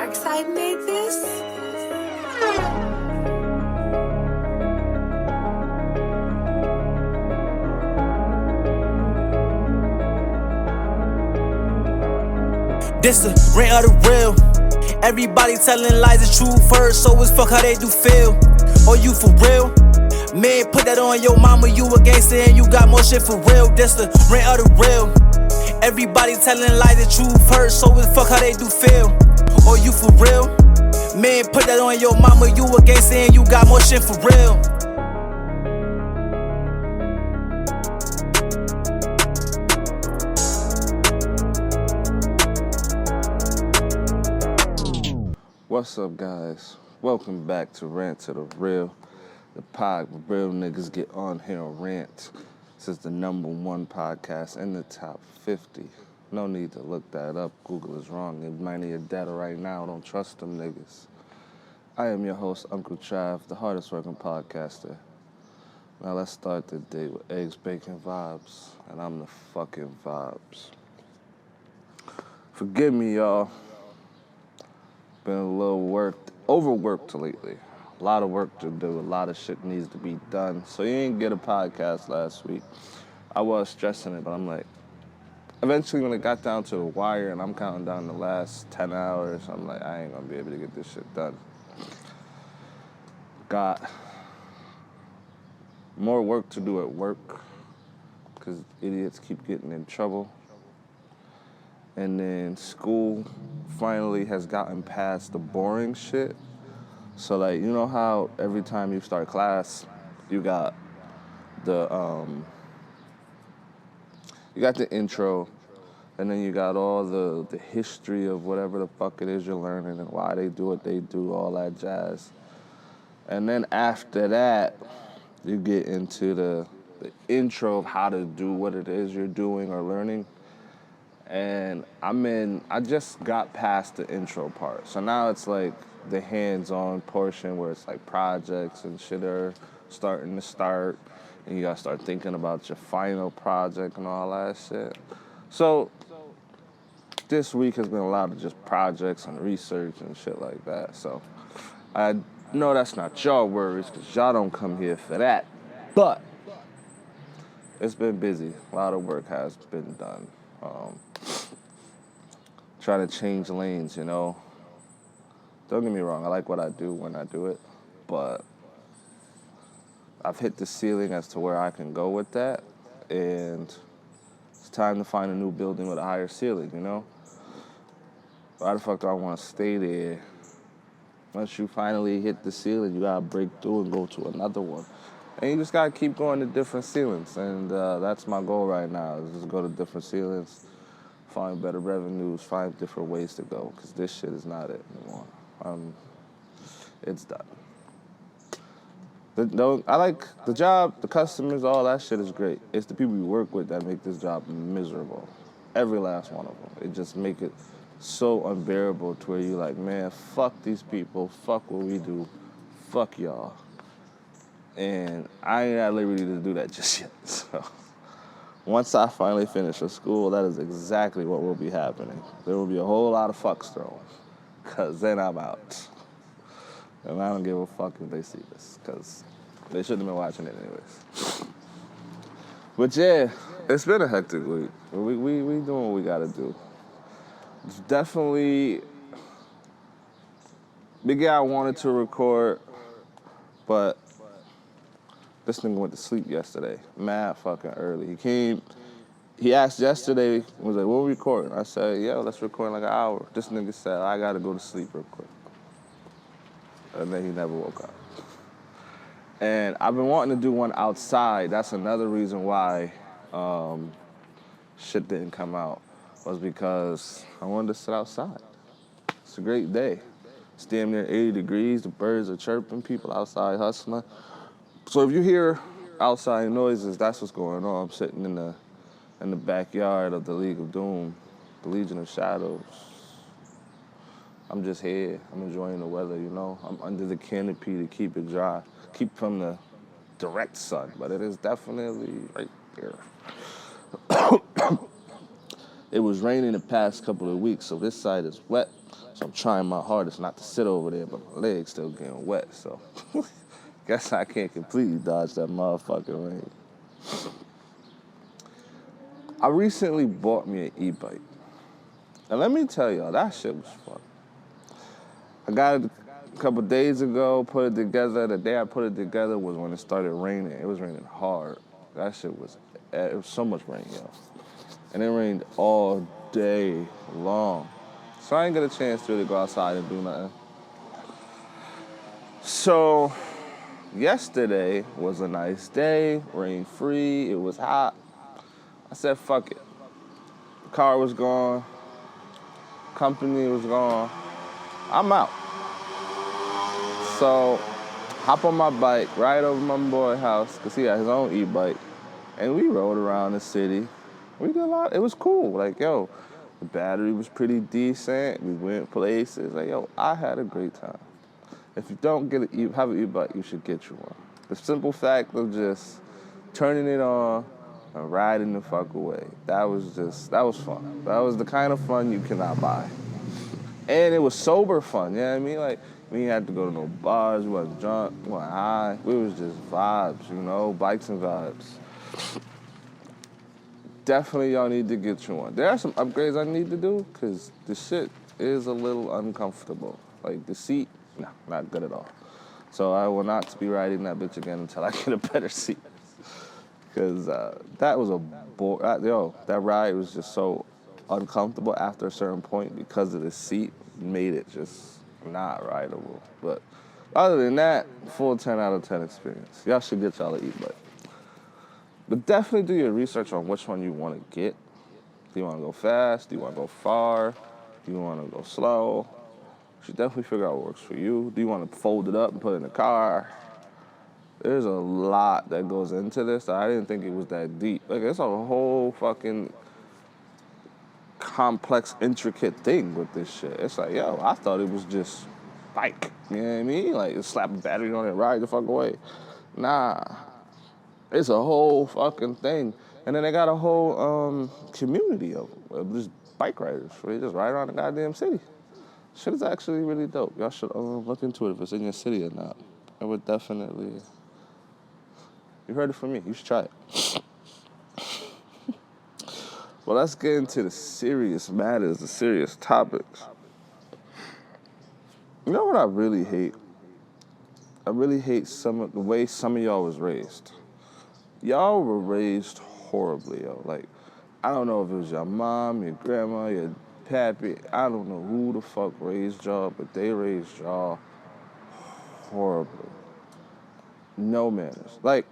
Darkside made this? This the rant of the real. Everybody telling lies, the truth first, so it's fuck how they do feel. Or you for real? Man, put that on your mama, you a gangster and you got more shit for real. This the rant of the real. Everybody telling lies, the truth first, so it's fuck how they do feel. Or you for real? Man, put that on your mama, you a gangster and you got more shit for real. What's up, guys? Welcome back to Rant to the Real, the pod where real niggas get on here and rant. This is the #1 podcast in the top 50. No need to look that up. Google is wrong. It might need your data right now. Don't trust them niggas. I am your host, Uncle Trav, the hardest working podcaster. Now let's start the day with eggs, bacon, vibes, and I'm the fucking vibes. Forgive me, y'all. Been a little overworked lately. A lot of work to do. A lot of shit needs to be done. So you didn't get a podcast last week. I was stressing it, but I'm like, eventually when it got down to the wire and I'm counting down the last 10 hours, I'm like, I ain't gonna be able to get this shit done. Got more work to do at work because idiots keep getting in trouble. And then school finally has gotten past the boring shit. So like, you know how every time you start class, you got the intro, and then you got all the history of whatever the fuck it is you're learning and why they do what they do, all that jazz. And then after that, you get into the intro of how to do what it is you're doing or learning. And I just got past the intro part. So now it's like the hands-on portion where it's like projects and shit are starting to start. And you gotta start thinking about your final project and all that shit. So this week has been a lot of just projects and research and shit like that. So I know that's not y'all worries because y'all don't come here for that. But it's been busy. A lot of work has been done. Trying to change lanes, you know. Don't get me wrong, I like what I do when I do it, but I've hit the ceiling as to where I can go with that, and it's time to find a new building with a higher ceiling, you know? Why the fuck do I want to stay there? Once you finally hit the ceiling, you gotta break through and go to another one. And you just gotta keep going to different ceilings, and that's my goal right now, is just go to different ceilings, find better revenues, find different ways to go, because this shit is not it anymore. It's done. I like the job, the customers, all that shit is great. It's the people you work with that make this job miserable. Every last one of them. It just make it so unbearable to where you're like, man, fuck these people, fuck what we do, fuck y'all. And I ain't at liberty to do that just yet, so. Once I finally finish with school, that is exactly what will be happening. There will be a whole lot of fucks thrown, because then I'm out. And I don't give a fuck if they see this, because they shouldn't have been watching it anyways. But yeah, it's been a hectic week. We doing what we gotta do. It's definitely, big guy wanted to record, but this nigga went to sleep yesterday, mad fucking early. He asked yesterday, was like, what we recording? I said, yeah, let's record in like an hour. This nigga said, I gotta go to sleep real quick. And then he never woke up. And I've been wanting to do one outside. That's another reason why shit didn't come out, was because I wanted to sit outside. It's a great day. It's damn near 80 degrees, the birds are chirping, people outside hustling. So if you hear outside noises, that's what's going on. I'm sitting in the backyard of the League of Doom, the Legion of Shadows. I'm just here. I'm enjoying the weather, you know. I'm under the canopy to keep it dry, keep from the direct sun, but it is definitely right there. It was raining the past couple of weeks, so this side is wet. So I'm trying my hardest not to sit over there, but my legs still getting wet, so guess I can't completely dodge that motherfucking rain. I recently bought me an e-bike. And let me tell y'all, that shit was fun. I got it a couple days ago, put it together. The day I put it together was when it started raining. It was raining hard. That shit was, it was so much rain, yo. And it rained all day long. So I didn't get a chance to really go outside and do nothing. So yesterday was a nice day, rain free, it was hot. I said, fuck it. The car was gone, company was gone. I'm out. So hop on my bike, ride over my boy's house, because he had his own e-bike, and we rode around the city. We did a lot. It was cool. Like, yo, the battery was pretty decent. We went places. Like, yo, I had a great time. If you don't have an e-bike, you should get you one. The simple fact of just turning it on and riding the fuck away. That was fun. That was the kind of fun you cannot buy. And it was sober fun, you know what I mean? Like, we didn't have to go to no bars, we wasn't drunk, we wasn't high. We was just vibes, you know, bikes and vibes. Definitely y'all need to get you one. There are some upgrades I need to do, because the shit is a little uncomfortable. Like, the seat, nah, not good at all. So I will not be riding that bitch again until I get a better seat. Because that was that ride was just so uncomfortable after a certain point because of the seat made it just not rideable. But other than that, full 10 out of 10 experience. Y'all should get y'all an e-bike. But definitely do your research on which one you want to get. Do you want to go fast? Do you want to go far? Do you want to go slow? You should definitely figure out what works for you. Do you want to fold it up and put it in the car? There's a lot that goes into this that I didn't think it was that deep. Like, it's a whole fucking complex, intricate thing with this shit. It's like, yo, I thought it was just bike. You know what I mean? Like, slap a battery on it, ride the fuck away. Nah. It's a whole fucking thing. And then they got a whole community of just bike riders where they just ride around the goddamn city. Shit is actually really dope. Y'all should look into it if it's in your city or not. I would definitely... You heard it from me. You should try it. Well, let's get into the serious matters, the serious topics. You know what I really hate? I really hate the way some of y'all was raised. Y'all were raised horribly, yo. Like, I don't know if it was your mom, your grandma, your pappy. I don't know who the fuck raised y'all, but they raised y'all horribly. No manners. Like,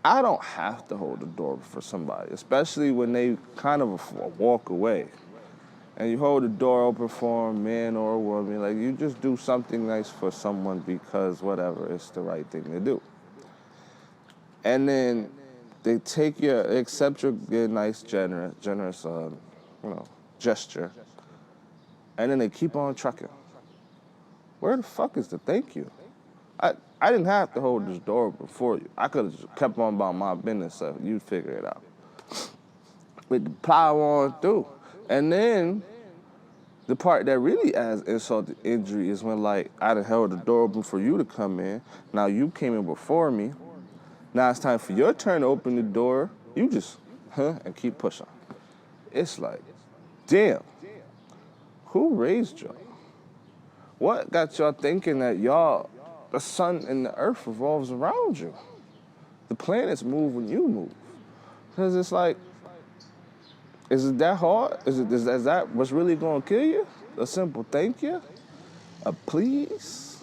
I don't have to hold the door for somebody, especially when they kind of walk away. And you hold the door open for a man or a woman, like, you just do something nice for someone because whatever, it's the right thing to do. And then they accept your nice, generous, gesture, and then they keep on trucking. Where the fuck is the thank you? I didn't have to hold this door open for you. I could have just kept on about my business, so you'd figure it out. But plow on through. And then the part that really adds insult to injury is when, like, I done held the door open for you to come in. Now you came in before me. Now it's time for your turn to open the door. You just, and keep pushing. It's like, damn, who raised y'all? What got y'all thinking that the sun and the earth revolves around you? The planets move when you move. Because it's like, is it that hard? Is that what's really going to kill you? A simple thank you? A please?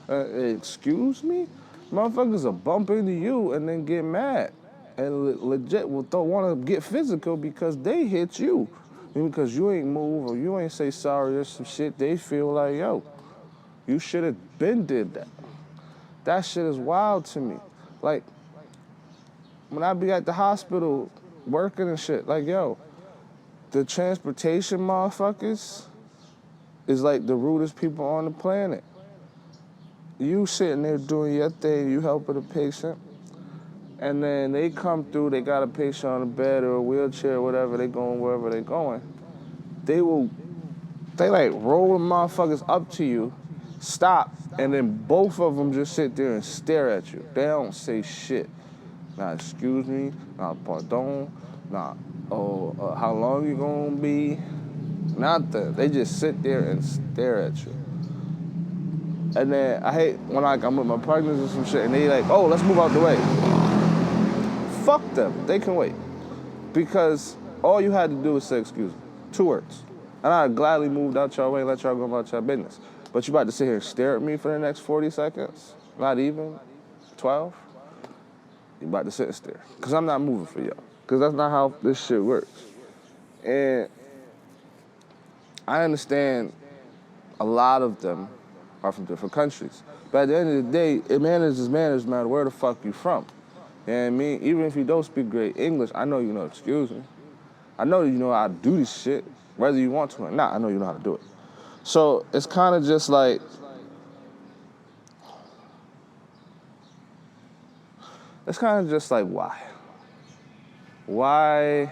Excuse me? Motherfuckers will bump into you and then get mad. And legit will want to get physical because they hit you. And because you ain't move or you ain't say sorry or some shit, they feel like, yo, you should have been did that. That shit is wild to me. Like, when I be at the hospital working and shit, like, yo, the transportation motherfuckers is like the rudest people on the planet. You sitting there doing your thing, you helping a patient, and then they come through, they got a patient on a bed or a wheelchair or whatever, they going wherever they going. They will They like roll the motherfuckers up to you, stop, and then both of them just sit there and stare at you. They don't say shit. Nah, excuse me, nah, pardon, nah, how long you gonna be? Nothing. They just sit there and stare at you. And then I hate when like I'm with my partners or some shit and they like, oh, let's move out the way. Fuck them. They can wait. Because all you had to do was say excuse me. 2 words. And I'd gladly moved out your way and let y'all go about your business. But you about to sit here and stare at me for the next 40 seconds? Not even 12? You about to sit and stare. Because I'm not moving for y'all. Because that's not how this shit works. And I understand a lot of them are from different countries. But at the end of the day, manners is manners no matter where the fuck you from. You know what I mean? Even if you don't speak great English, I know you know excuse me. I know you know how to do this shit, whether you want to or not, I know you know how to do it. So it's kind of just like, why? Why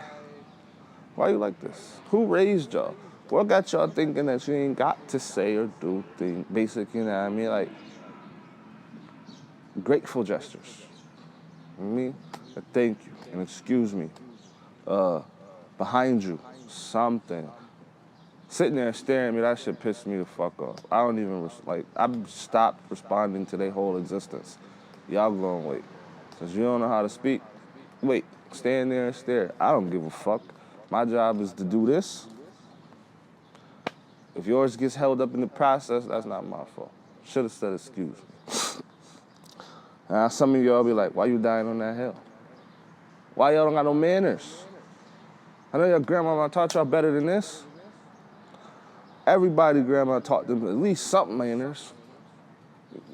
you like this? Who raised y'all? What got y'all thinking that you ain't got to say or do things, basic, you know what I mean? Like, grateful gestures. You know what I mean? A thank you, an excuse me, behind you, something. Sitting there staring at me, that shit pissed me the fuck off. I don't even, I've stopped responding to their whole existence. Y'all gonna wait. Since you don't know how to speak, wait, stand there and stare. I don't give a fuck. My job is to do this. If yours gets held up in the process, that's not my fault. Should have said excuse me. Now some of y'all be like, why you dying on that hill? Why y'all don't got no manners? I know your grandmama taught y'all better than this. Everybody grandma taught them at least something manners.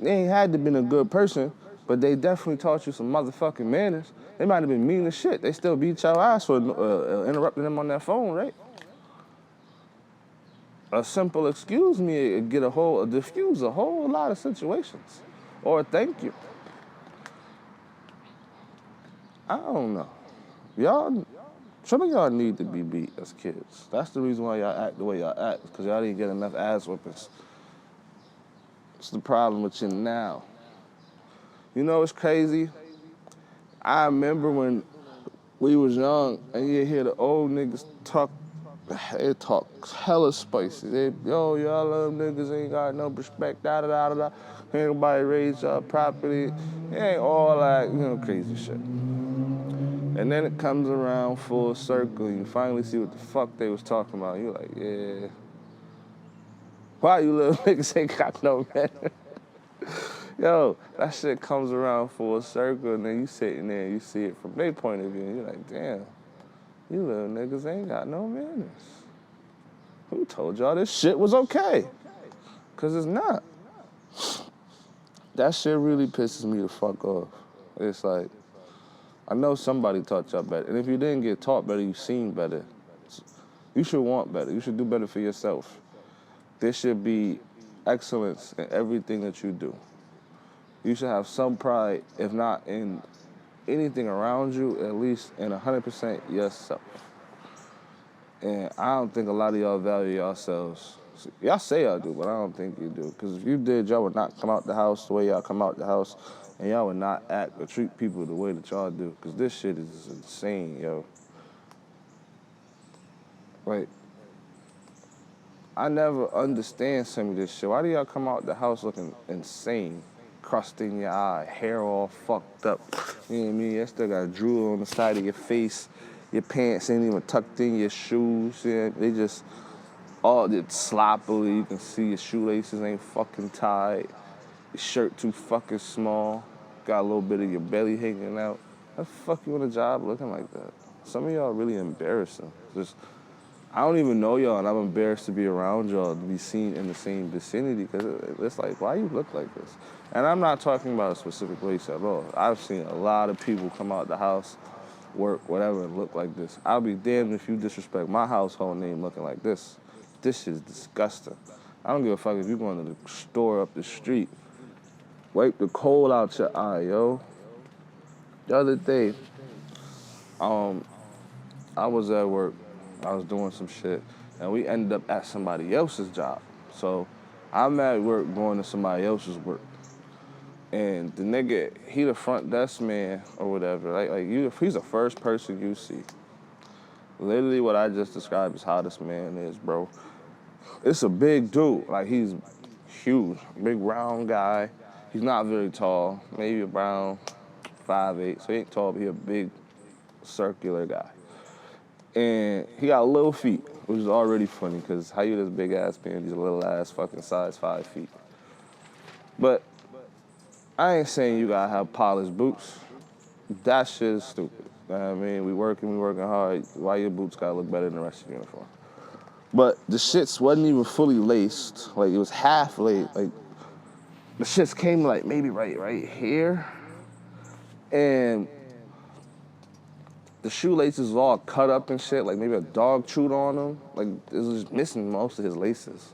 They ain't had to been a good person, but they definitely taught you some motherfucking manners. They might have been mean as shit. They still beat your ass for interrupting them on their phone, right? A simple excuse me diffuse a whole lot of situations. Or thank you. I don't know. Some of y'all need to be beat as kids. That's the reason why y'all act the way y'all act, because y'all didn't get enough ass whippings. It's the problem with you now. You know what's crazy? I remember when we was young and you hear the old niggas talk, they talk hella spicy. Yo, y'all little niggas ain't got no respect, da-da-da-da-da. Ain't nobody raised y'all property. It ain't all that, crazy shit. And then it comes around full circle and you finally see what the fuck they was talking about. You like, yeah. Why you little niggas ain't got no man? Yo, that shit comes around full circle and then you sitting there and you see it from their point of view and you're like, damn, you little niggas ain't got no manners. Who told y'all this shit was okay? Because it's not. That shit really pisses me the fuck off. It's like, I know somebody taught y'all better. And if you didn't get taught better, you seen better. You should want better. You should do better for yourself. There should be excellence in everything that you do. You should have some pride, if not in anything around you, at least in 100% yourself. And I don't think a lot of y'all value yourselves. Y'all say y'all do, but I don't think you do. Because if you did, y'all would not come out the house the way y'all come out the house, and y'all would not act or treat people the way that y'all do. Because this shit is insane, yo. Like, I never understand some of this shit. Why do y'all come out the house looking insane? Crust in your eye, hair all fucked up. You know what I mean? You still got drool on the side of your face. Your pants ain't even tucked in your shoes. Yeah, they just all it's sloppily. You can see your shoelaces ain't fucking tied. Your shirt too fucking small. Got a little bit of your belly hanging out. How the fuck you on a job looking like that? Some of y'all really embarrassing. I don't even know y'all, and I'm embarrassed to be around y'all, to be seen in the same vicinity, because it's like, why you look like this? And I'm not talking about a specific race at all. I've seen a lot of people come out the house, work, whatever, and look like this. I'll be damned if you disrespect my household name looking like this. This shit is disgusting. I don't give a fuck if you're going to the store up the street. Wipe the coal out your eye, yo. The other day, I was at work. I was doing some shit. and we ended up at somebody else's job. So I'm at work going to somebody else's work. And the nigga, he the front desk man or whatever. He's the first person you see. Literally what I just described is how this man is, bro. It's a big dude. Like, he's huge. Big round guy. He's not very tall. Maybe around 5'8". So he ain't tall, but he a big circular guy. And he got little feet, which is already funny, because how you this big ass man, these little ass fucking size 5 feet. But I ain't saying you gotta have polished boots. That shit is stupid. You know what I mean? We working hard. Why your boots gotta look better than the rest of the uniform? But the shits wasn't even fully laced. Like, it was half laced. Like, the shits came like maybe right here. And the shoelaces was all cut up and shit. Like, maybe a dog chewed on them. Like, it was just missing most of his laces.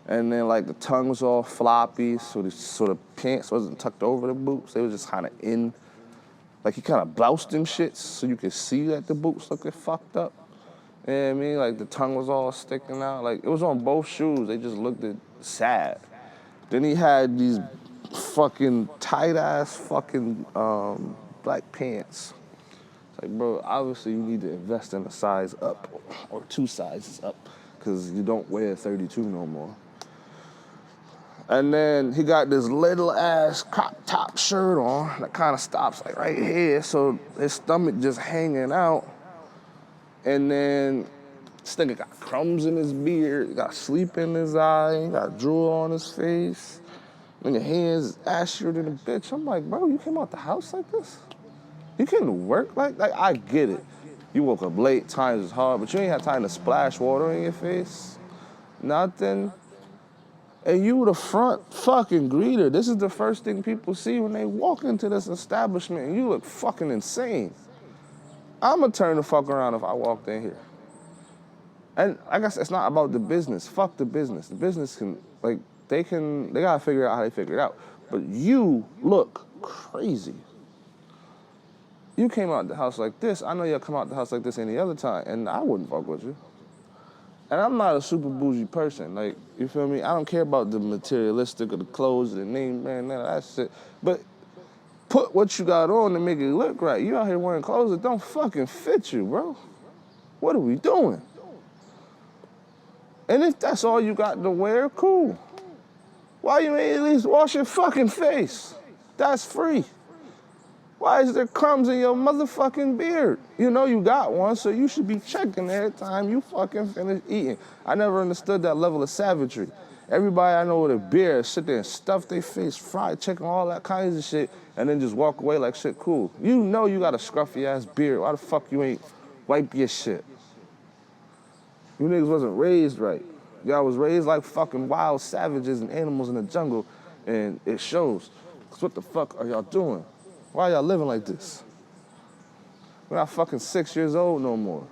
And then, like, the tongue was all floppy, so the pants wasn't tucked over the boots. They was just kind of in. Like, he kind of bloused them shits so you could see that the boots looking fucked up. You know what I mean? Like, the tongue was all sticking out. Like, it was on both shoes. They just looked sad. Then he had these fucking tight-ass fucking black pants. It's like, bro, obviously you need to invest in a size up or 2 sizes up, because you don't wear 32 no more. And then he got this little ass crop top shirt on that kind of stops like right here, so his stomach just hanging out. And then this nigga got crumbs in his beard, he got sleep in his eye, he got drool on his face, and your hands ashier than a bitch. I'm like, bro, you came out the house like this? You came to work like I get it. You woke up late, times is hard, but you ain't had time to splash water in your face. Nothing. And you the front fucking greeter. This is the first thing people see when they walk into this establishment, and you look fucking insane. I'ma turn the fuck around if I walked in here. And I guess it's not about the business. Fuck the business. The business they gotta figure out how they figure it out. But you look crazy. You came out the house like this. I know you'll come out the house like this any other time, and I wouldn't fuck with you. And I'm not a super bougie person. Like, you feel me? I don't care about the materialistic of the clothes, the name brand, none of that shit. But put what you got on to make it look right. You out here wearing clothes that don't fucking fit you, bro. What are we doing? And if that's all you got to wear, cool. Why you ain't at least wash your fucking face? That's free. Why is there crumbs in your motherfucking beard? You know you got one, so you should be checking every time you fucking finish eating. I never understood that level of savagery. Everybody I know with a beard sit there and stuff their face, fried chicken, all that kinds of shit, and then just walk away like shit cool. You know you got a scruffy ass beard. Why the fuck you ain't wipe your shit? You niggas wasn't raised right. Y'all was raised like fucking wild savages and animals in the jungle, and it shows. 'Cause what the fuck are y'all doing? Why y'all living like this? We're not fucking 6 years old no more.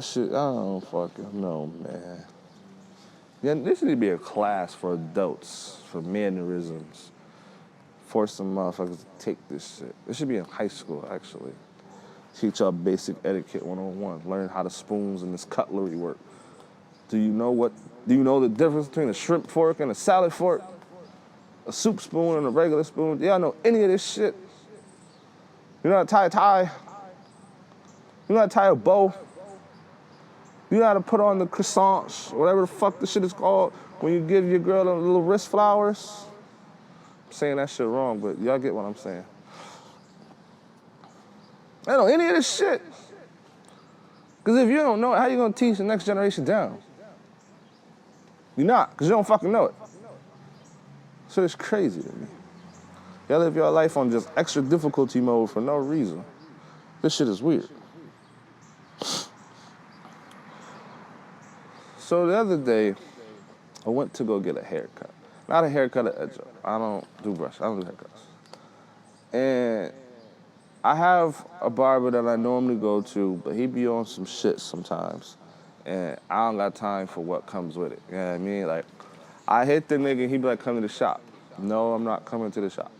Shit, I don't fucking know, man. Yeah, this need to be a class for adults, for mannerisms. Force some motherfuckers to take this shit. It should be in high school, actually. Teach y'all basic etiquette 101. Learn how the spoons and this cutlery work. Do you know the difference between a shrimp fork and a salad fork? A soup spoon and a regular spoon? Do y'all know any of this shit? You know how to tie a tie? You know how to tie a bow? You know how to put on the croissants, whatever the fuck the shit is called, when you give your girl the little wrist flowers? I'm saying that shit wrong, but y'all get what I'm saying. I don't know any of this shit. Because if you don't know it, how you gonna teach the next generation down? You're not, because you don't fucking know it. So it's crazy to me. Y'all live your life on just extra difficulty mode for no reason. This shit is weird. So the other day, I went to go get a haircut. Not a haircut at edge up. I don't do haircuts. And I have a barber that I normally go to, but he be on some shit sometimes. And I don't got time for what comes with it. You know what I mean? Like, I hit the nigga and he be like, come to the shop. No, I'm not coming to the shop.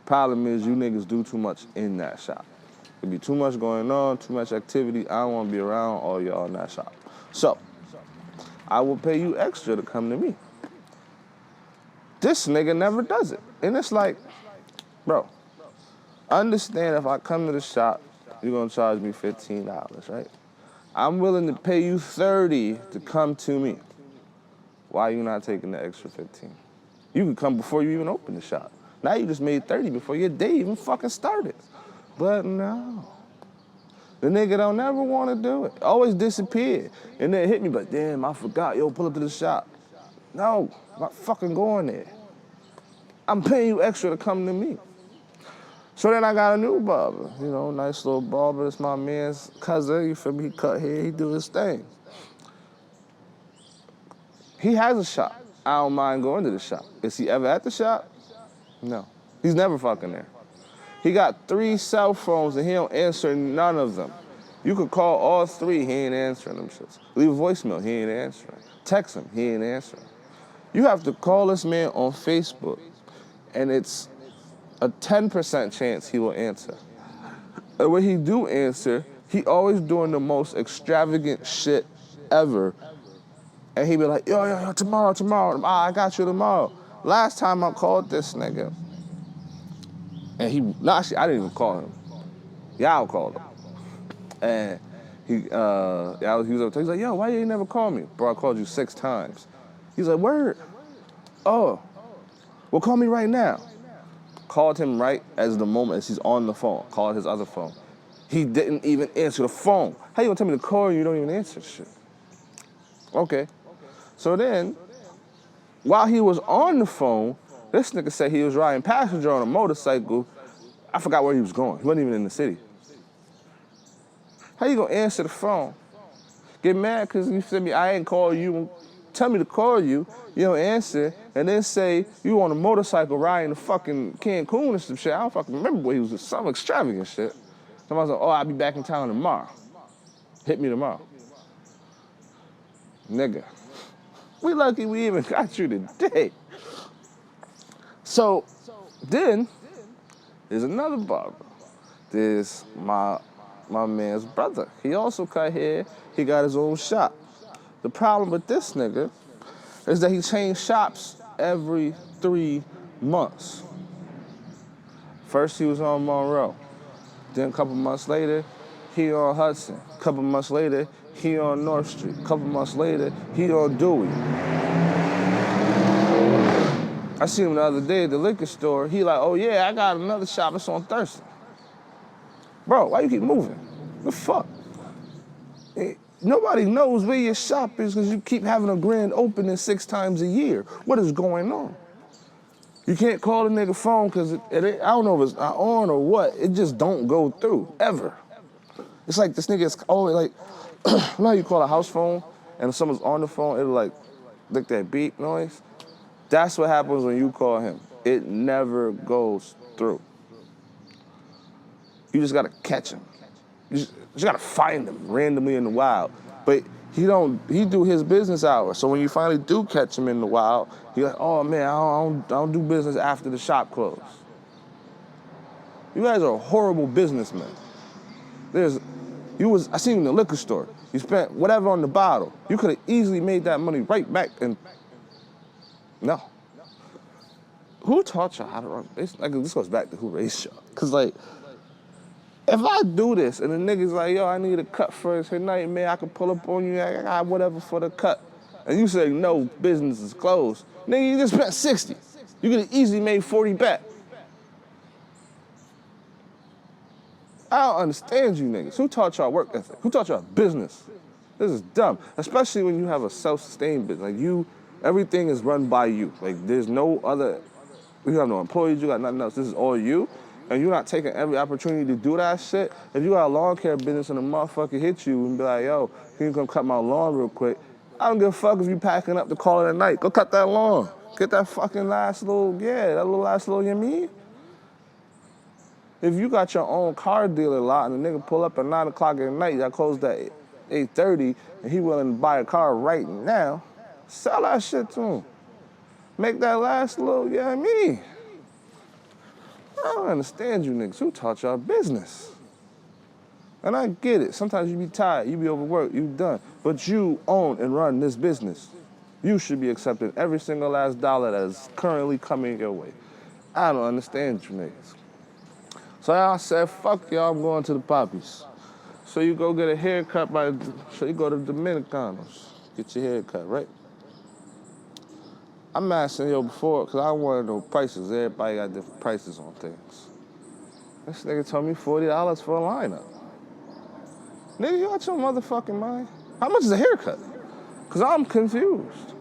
Problem is, you niggas do too much in that shop. There'd be too much going on, too much activity. I don't want to be around all y'all in that shop. So, I will pay you extra to come to me. This nigga never does it. And it's like, bro, understand if I come to the shop, you're gonna charge me $15, right? I'm willing to pay you $30 to come to me. Why are you not taking the extra 15? You could come before you even open the shop. Now you just made 30 before your day even fucking started. But no. The nigga don't never want to do it. Always disappear. And then hit me, but damn, I forgot. Yo, pull up to the shop. No, I'm not fucking going there. I'm paying you extra to come to me. So then I got a new barber. You know, nice little barber. It's my man's cousin. You feel me? He cut hair. He do his thing. He has a shop. I don't mind going to the shop. Is he ever at the shop? No. He's never fucking there. He got 3 cell phones and he don't answer none of them. You could call all 3, he ain't answering them shits. Leave a voicemail, he ain't answering. Text him, he ain't answering. You have to call this man on Facebook and it's a 10% chance he will answer. And when he do answer, he always doing the most extravagant shit ever. And he be like, yo, tomorrow, I got you tomorrow. Last time I called this nigga, and actually, I didn't even call him. Y'all called him. And he was up. He's like, yo, why you ain't never call me? Bro, I called you 6 times. He's like, word? Oh, well, call me right now. Called him right as he's on the phone. Called his other phone. He didn't even answer the phone. How you gonna tell me to call you don't even answer shit? Okay. So then, while he was on the phone, this nigga said he was riding passenger on a motorcycle. I forgot where he was going. He wasn't even in the city. How you gonna answer the phone? Get mad because you said me, I ain't call you. Tell me to call you, you don't answer, and then say you on a motorcycle riding to fucking Cancun or some shit. I don't fucking remember where he was, some extravagant shit. Somebody was like, oh, I'll be back in town tomorrow. Hit me tomorrow. Nigga, we lucky we even got you today. So then, there's another barber. There's my man's brother. He also cut hair. He got his own shop. The problem with this nigga is that he changed shops every 3 months. First he was on Monroe. Then a couple months later, he on Hudson. A couple months later, he on North Street. A couple months later, he on Dewey. I seen him the other day at the liquor store. He like, oh yeah, I got another shop, it's on Thurston. Bro, why you keep moving? The fuck? Nobody knows where your shop is because you keep having a grand opening 6 times a year. What is going on? You can't call the nigga phone because I don't know if it's on or what. It just don't go through, ever. It's like this nigga is always like, you know how you call a house phone and if someone's on the phone, it'll like that beep noise? That's what happens when you call him. It never goes through. You just gotta catch him. You just gotta find him randomly in the wild. But he do his business hours. So when you finally do catch him in the wild, he's like, oh man, I don't do business after the shop closed. You guys are horrible businessmen. I seen you in the liquor store. You spent whatever on the bottle. You could have easily made that money right back and no. Who taught y'all how to run? This goes back to who raised y'all. Cause like, if I do this and the nigga's like, yo, I need a cut first tonight, man, I can pull up on you, I got whatever for the cut. And you say, no, business is closed. Nigga, you just spent 60. You could have easily made 40 back. I don't understand you niggas. Who taught y'all work ethic? Who taught y'all business? This is dumb, especially when you have a self-sustained business. Like everything is run by you. Like there's no other, you have no employees, you got nothing else. This is all you. And you're not taking every opportunity to do that shit. If you got a lawn care business and a motherfucker hit you and be like, yo, can you come cut my lawn real quick? I don't give a fuck if you packing up to call it a night. Go cut that lawn. Get that fucking last little, you know mean? If you got your own car dealer lot and the nigga pull up at 9 o'clock at night, y'all closed at 8:30, and he willing to buy a car right now, sell that shit to him. Make that last little, you know what I mean? I don't understand you niggas. Who taught y'all business? And I get it. Sometimes you be tired, you be overworked, you done. But you own and run this business. You should be accepting every single last dollar that is currently coming your way. I don't understand you niggas. So I said, fuck y'all, I'm going to the Poppies. So you go get a haircut so you go to the Dominicanos, get your hair cut, right? I'm asking yo before, because I want to know prices. Everybody got different prices on things. This nigga told me $40 for a lineup. Nigga, you out your motherfucking mind? How much is a haircut? Because I'm confused.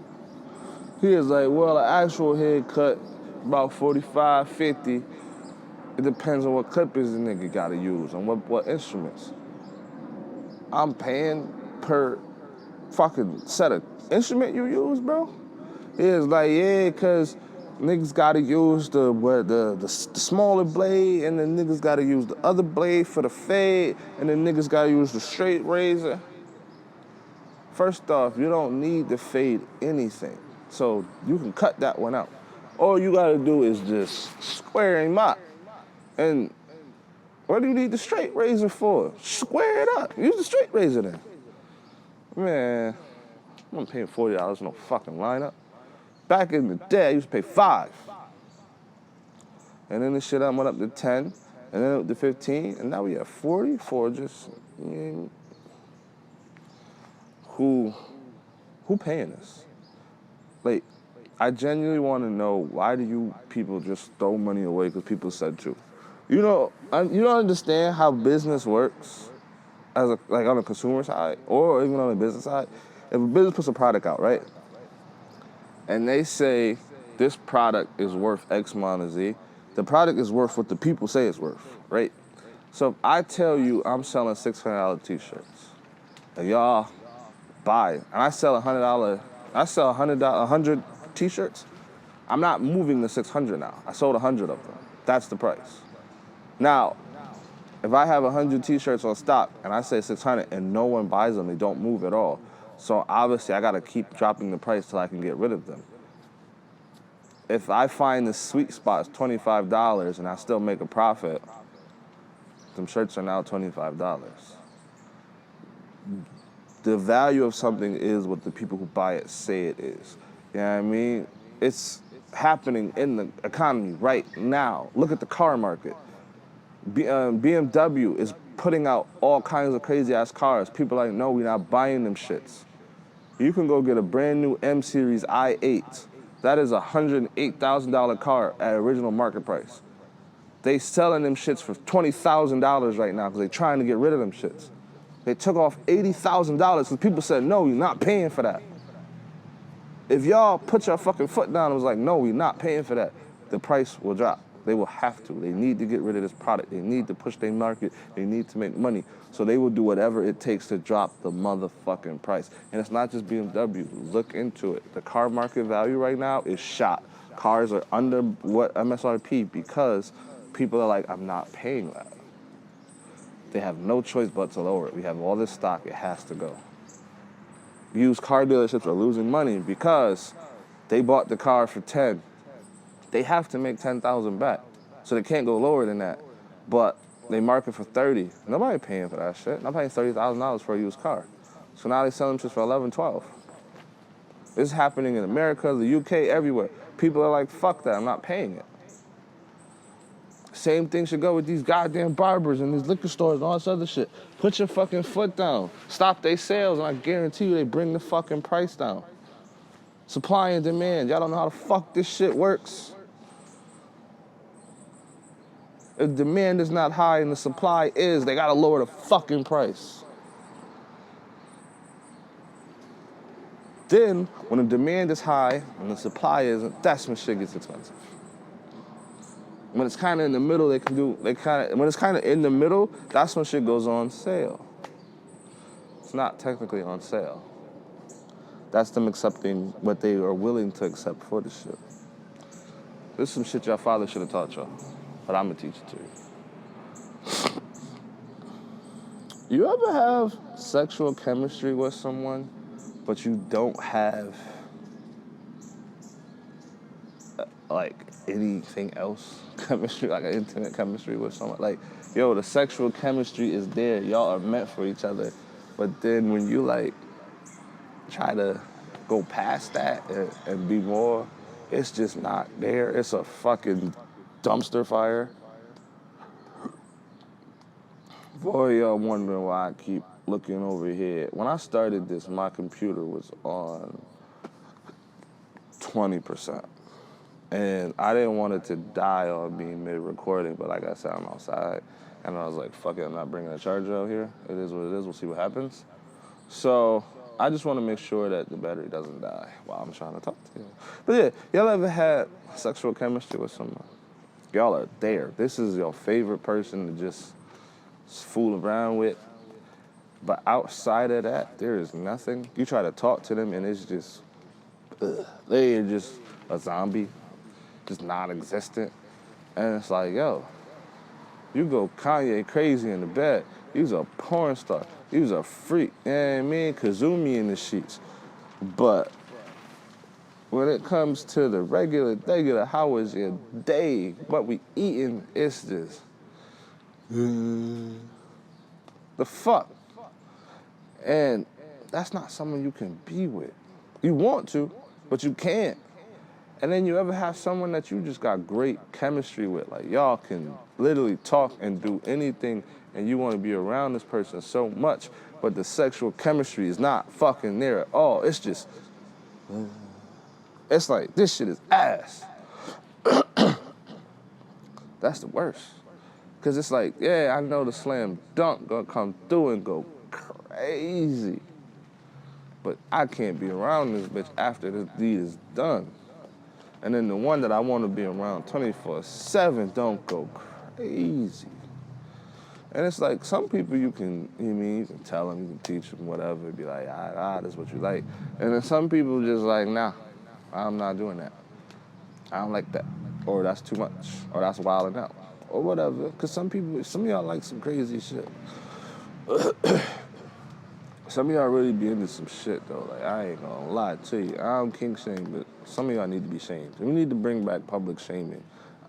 He is like, well, an actual haircut, about 45, 50. It depends on what clippers the nigga gotta use and what instruments. I'm paying per fucking set of instrument you use, bro? He is like, yeah, cause niggas gotta use the smaller blade, and then niggas gotta use the other blade for the fade, and then niggas gotta use the straight razor. First off, you don't need to fade anything, so you can cut that one out. All you gotta do is just square him up. And what do you need the straight razor for? Square it up. Use the straight razor then. Man, I'm not paying $40 for no fucking lineup. Back in the day, I used to pay $5. And then the shit I went up to 10, and then up to 15, and now we at 40 for just, who paying this? Like, I genuinely want to know, why do you people just throw money away because people said to? You don't understand how business works like on the consumer side or even on the business side. If a business puts a product out, right? And they say this product is worth X amount of Z, the product is worth what the people say it's worth, right? So if I tell you I'm selling $600 t-shirts, and y'all buy it, and I sell $100 t-shirts, I'm not moving the 600 now. I sold 100 of them. That's the price. Now, if I have 100 t-shirts on stock and I say 600 and no one buys them, they don't move at all. So obviously I gotta keep dropping the price till I can get rid of them. If I find the sweet spot is $25 and I still make a profit, them shirts are now $25. The value of something is what the people who buy it say it is. You know what I mean? It's happening in the economy right now. Look at the car market. BMW is putting out all kinds of crazy ass cars. People are like, no, we're not buying them shits. You can go get a brand new M Series i8. That is a $108,000 car at original market price. They selling them shits for $20,000 right now because they're trying to get rid of them shits. They took off $80,000 because people said, no, you're not paying for that. If y'all put your fucking foot down and was like, no, we're not paying for that, the price will drop. They will have to. They need to get rid of this product. They need to push their market. They need to make money. So they will do whatever it takes to drop the motherfucking price. And it's not just BMW. Look into it. The car market value right now is shot. Cars are under what MSRP because people are like, I'm not paying that. They have no choice but to lower it. We have all this stock. It has to go. Used car dealerships are losing money because they bought the car for 10. They have to make 10,000 back. So they can't go lower than that. But they market for 30. Nobody paying for that shit. I'm paying $30,000 for a used car. So now they sell them just for 11, 12. This is happening in America, the UK, everywhere. People are like, fuck that, I'm not paying it. Same thing should go with these goddamn barbers and these liquor stores and all this other shit. Put your fucking foot down. Stop their sales, and I guarantee you they bring the fucking price down. Supply and demand. Y'all don't know how the fuck this shit works. If demand is not high and the supply is, they gotta lower the fucking price. Then, when the demand is high and the supply isn't, that's when shit gets expensive. When it's kind of in the middle, when it's kind of in the middle, that's when shit goes on sale. It's not technically on sale. That's them accepting what they are willing to accept for the shit. This is some shit your father should have taught y'all, but I'm gonna teach it to you. You ever have sexual chemistry with someone, but you don't have like anything else chemistry, like an intimate chemistry with someone? Like, yo, the sexual chemistry is there. Y'all are meant for each other. But then when you like try to go past that and be more, it's just not there. It's a fucking dumpster fire. Boy, y'all wondering why I keep looking over here. When I started this, my computer was on 20%. And I didn't want it to die on me mid-recording, but like I said, I'm outside. And I was like, fuck it, I'm not bringing a charger out here. It is what it is, we'll see what happens. So I just want to make sure that the battery doesn't die while I'm trying to talk to you. But yeah, y'all ever had sexual chemistry with someone? Y'all are there. This is your favorite person to just fool around with. But outside of that, there is nothing. You try to talk to them and it's just, they are just a zombie, just non-existent. And it's like, yo, you go Kanye crazy in the bed. You's a porn star. You's a freak. You know what I mean? Kazumi in the sheets. But when it comes to the regular, how was your day? What we eating? It's just, the fuck? And that's not someone you can be with. You want to, but you can't. And then you ever have someone that you just got great chemistry with, like y'all can literally talk and do anything and you want to be around this person so much, but the sexual chemistry is not fucking there at all. It's just, it's like, this shit is ass. That's the worst. Because it's like, yeah, I know the slam dunk gonna come through and go crazy. But I can't be around this bitch after this deed is done. And then the one that I want to be around 24/7 don't go crazy. And it's like some people you can tell them, you can teach them, whatever, be like, that's what you like. And then some people just like, nah, I'm not doing that. I don't like that. Or that's too much. Or that's wilding out. Or whatever. Because some of y'all like some crazy shit. Some of y'all really be into some shit, though. Like, I ain't gonna lie to you. I don't kink shame, but some of y'all need to be shamed. We need to bring back public shaming.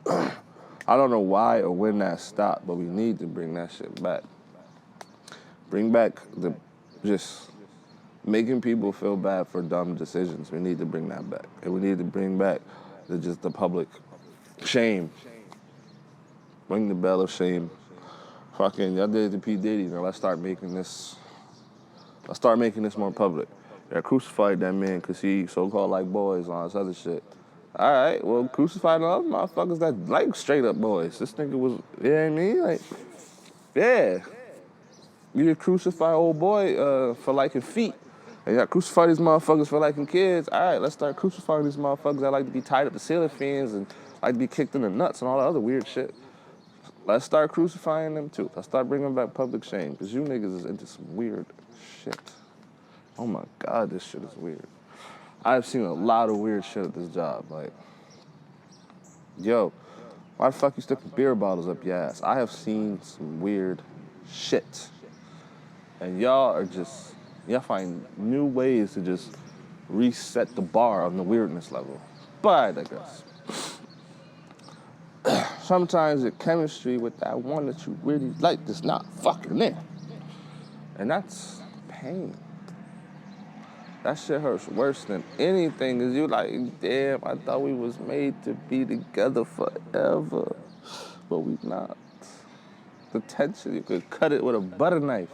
I don't know why or when that stopped, but we need to bring that shit back. Bring back the just making people feel bad for dumb decisions. We need to bring that back. And we need to bring back the public shame. Ring the bell of shame. Fucking, y'all did it to P. Diddy. Now let's start making this more public. They crucified that man because he so-called like boys and all this other shit. All right, well, crucify the other motherfuckers that like straight up boys. This nigga was, you know what I mean? Like, yeah. You just crucify old boy for liking feet. And you got crucify these motherfuckers for liking kids. All right, let's start crucifying these motherfuckers that like to be tied up to ceiling fans and like to be kicked in the nuts and all that other weird shit. Let's start crucifying them too. Let's start bringing back public shame because you niggas is into some weird shit. Oh my God, this shit is weird. I've seen a lot of weird shit at this job. Like, yo, why the fuck you sticking beer bottles up your ass? I have seen some weird shit. And y'all find new ways to just reset the bar on the weirdness level. But I digress. Sometimes the chemistry with that one that you really like is not fucking there. And that's pain. That shit hurts worse than anything, cause you like, damn, I thought we was made to be together forever. But we not. The tension, you could cut it with a butter knife.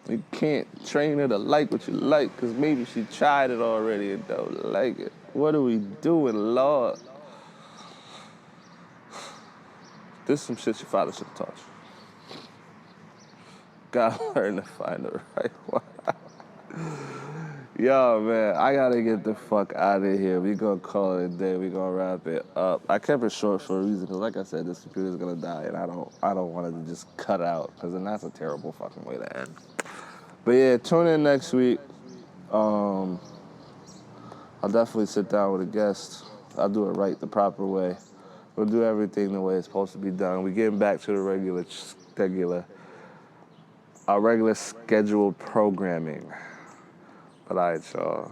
You can't train her to like what you like, cause maybe she tried it already and don't like it. What are we doing, Lord? This is some shit your father should have taught you. Gotta learn to find the right one. Yo, man, I gotta get the fuck out of here. We gonna call it a day. We gonna wrap it up. I kept it short for a reason, because like I said, this computer's gonna die, and I don't want it to just cut out, because then that's a terrible fucking way to end. But yeah, tune in next week. I'll definitely sit down with a guest. I'll do it right, the proper way. We'll do everything the way it's supposed to be done. We're getting back to the regular scheduled programming. But all right, y'all.